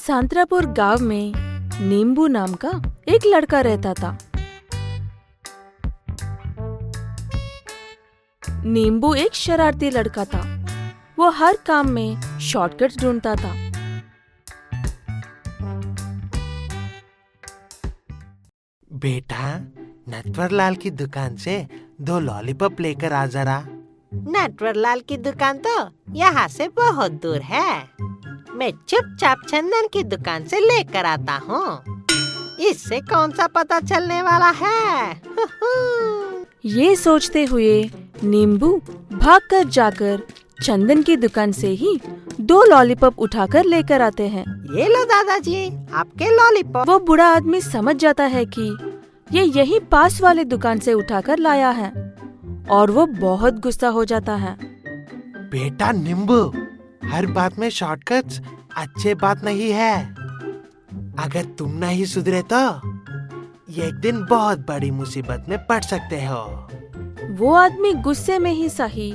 सांतरापुर गांव में नींबू नाम का एक लड़का रहता था। नींबू एक शरारती लड़का था। वो हर काम में शॉर्टकट्स ढूंढता था। बेटा, नटवरलाल की दुकान से 2 लॉलीपॉप लेकर आ जरा। नटवरलाल की दुकान तो यहाँ से बहुत दूर है। मैं चुपचाप चंदन की दुकान से लेकर आता हूँ। इससे कौन सा पता चलने वाला है? ये सोचते हुए नींबू भागकर जाकर चंदन की दुकान से ही 2 लॉलीपॉप उठाकर लेकर आते हैं। ये लो दादाजी, आपके लॉलीपॉप। वो बूढ़ा आदमी समझ जाता है कि ये यही पास वाले दुकान से उठाकर लाया है और वो बहुत गुस्सा हो जाता है। बेटा नींबू, हर बात में शॉर्टकट्स अच्छे बात नहीं है। अगर तुम नहीं सुधरे तो ये एक दिन बहुत बड़ी मुसीबत में पड़ सकते हो। वो आदमी गुस्से में ही सही,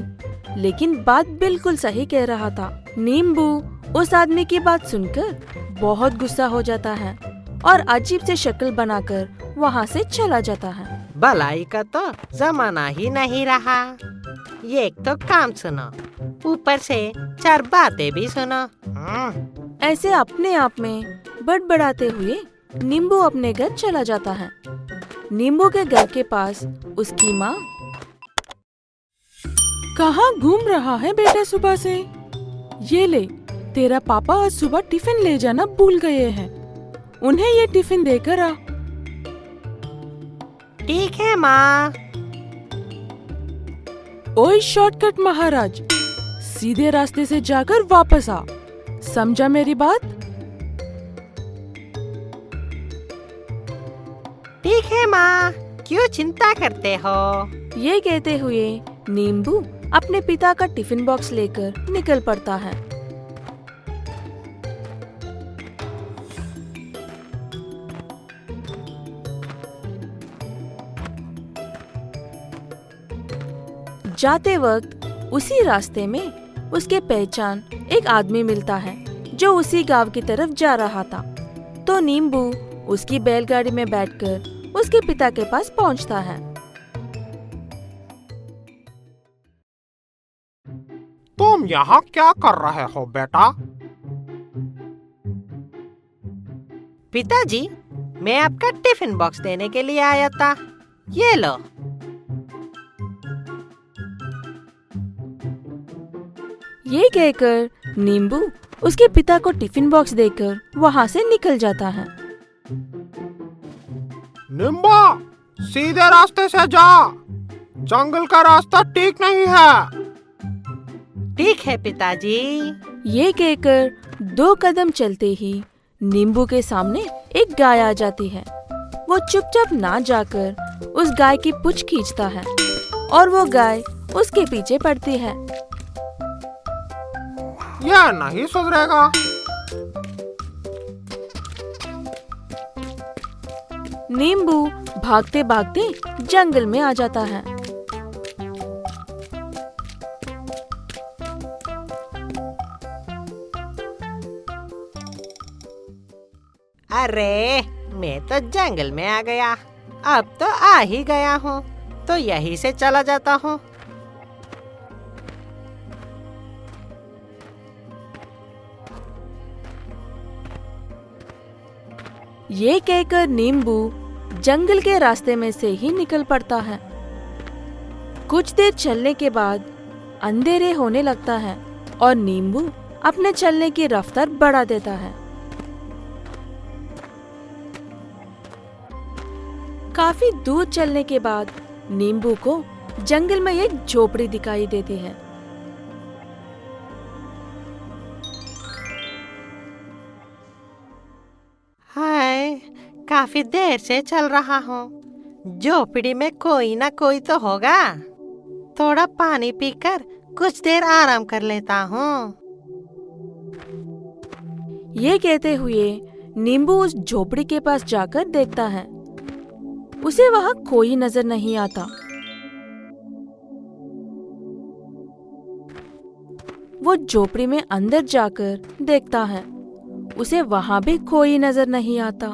लेकिन बात बिल्कुल सही कह रहा था। नींबू उस आदमी की बात सुनकर बहुत गुस्सा हो जाता है और अजीब से शक्ल बनाकर वहाँ से चला जाता है। भलाई का तो जमाना ही नहीं रहा। ये एक तो काम सुनो, ऊपर से 4 बातें भी सुनो। ऐसे अपने आप में बड़बड़ाते हुए नींबू अपने घर चला जाता है। नींबू के घर के पास उसकी माँ, कहाँ घूम रहा है बेटा सुबह से? ये ले, तेरा पापा आज सुबह टिफिन ले जाना भूल गए हैं। उन्हें ये टिफिन देकर आ। ठीक है माँ। ओए शॉर्टकट महाराज, सीधे रास्ते से जाकर वापस आ। समझा मेरी बात? ठीक है माँ, क्यों चिंता करते हो? ये कहते हुए नींबू अपने पिता का टिफिन बॉक्स लेकर निकल पड़ता है। जाते वक्त उसी रास्ते में उसके पहचान एक आदमी मिलता है जो उसी गांव की तरफ जा रहा था। तो नींबू उसकी बैलगाड़ी में बैठकर उसके पिता के पास पहुंचता है। तुम यहाँ क्या कर रहे हो बेटा? पिताजी, मैं आपका टिफिन बॉक्स देने के लिए आया था। ये लो। ये कहकर नींबू उसके पिता को टिफिन बॉक्स देकर वहाँ से निकल जाता है। निम्बा, सीधे रास्ते से जा। जंगल का रास्ता ठीक नहीं है। ठीक है पिताजी। ये कहकर 2 कदम चलते ही नींबू के सामने एक गाय आ जाती है। वो चुपचाप ना जाकर उस गाय की पूंछ खींचता है और वो गाय उसके पीछे पड़ती है। यह नहीं सुधरेगा। नींबू भागते भागते जंगल में आ जाता है। अरे, मैं तो जंगल में आ गया। अब तो आ ही गया हूँ, तो यहीं से चला जाता हूँ। ये कहकर नींबू जंगल के रास्ते में से ही निकल पड़ता है। कुछ देर चलने के बाद अंधेरे होने लगता है और नींबू अपने चलने की रफ्तार बढ़ा देता है। काफी दूर चलने के बाद नींबू को जंगल में एक झोपड़ी दिखाई देती है। हाय, काफी देर से चल रहा हूँ। झोपड़ी में कोई ना कोई तो होगा। थोड़ा पानी पीकर कुछ देर आराम कर लेता हूँ। ये कहते हुए नींबू उस झोपड़ी के पास जाकर देखता है। उसे वहाँ कोई नजर नहीं आता। वो झोपड़ी में अंदर जाकर देखता है। उसे वहाँ भी कोई नजर नहीं आता।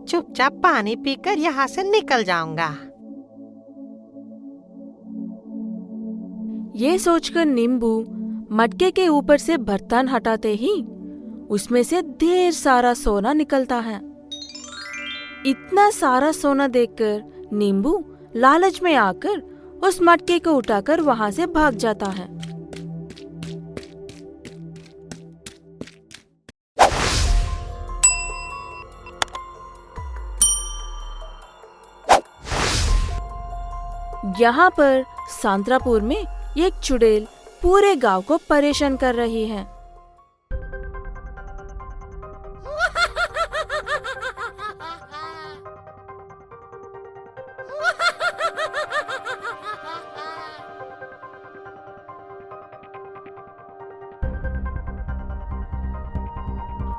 चुपचाप पानी पीकर यहाँ से निकल जाऊंगा। ये सोचकर नींबू मटके के ऊपर से बर्तन हटाते ही उसमें से ढेर सारा सोना निकलता है। इतना सारा सोना देखकर नींबू लालच में आकर उस मटके को उठाकर वहां से भाग जाता है। यहाँ पर सांतरापुर में एक चुड़ैल पूरे गांव को परेशान कर रही है।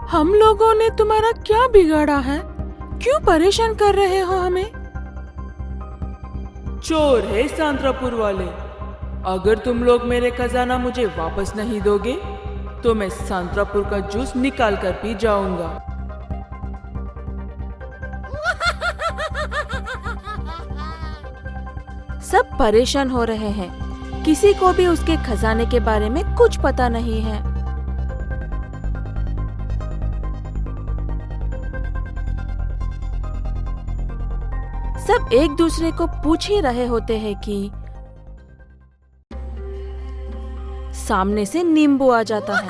हम लोगों ने तुम्हारा क्या बिगाड़ा है? क्यों परेशान कर रहे हो हमें? चोर है सांतरापुर वाले। अगर तुम लोग मेरे खजाना मुझे वापस नहीं दोगे तो मैं सांतरापुर का जूस निकाल कर पी जाऊंगा। सब परेशान हो रहे हैं। किसी को भी उसके खजाने के बारे में कुछ पता नहीं है। सब एक दूसरे को पूछ ही रहे होते हैं कि सामने से नींबू आ जाता है।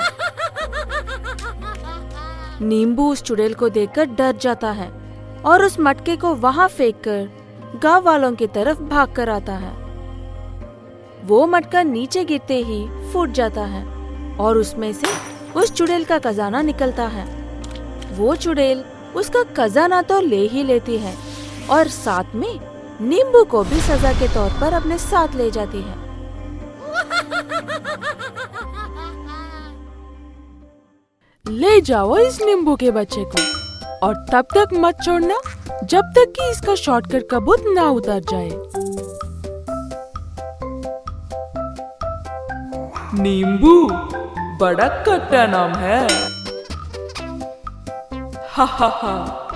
नींबू उस चुड़ैल को देखकर डर जाता है और उस मटके को वहां फेंककर गांव वालों की तरफ भाग कर आता है। वो मटका नीचे गिरते ही फूट जाता है और उसमें से उस चुड़ैल का खजाना निकलता है। वो चुड़ैल उसका खजाना तो ले ही लेती है और साथ में नींबू को भी सजा के तौर पर अपने साथ ले जाती है। ले जाओ इस नींबू के बच्चे को और तब तक मत छोड़ना जब तक कि इसका शॉर्टकट कबूत ना उतर जाए। नींबू बड़ा कट्टा नाम है। हा हा हा।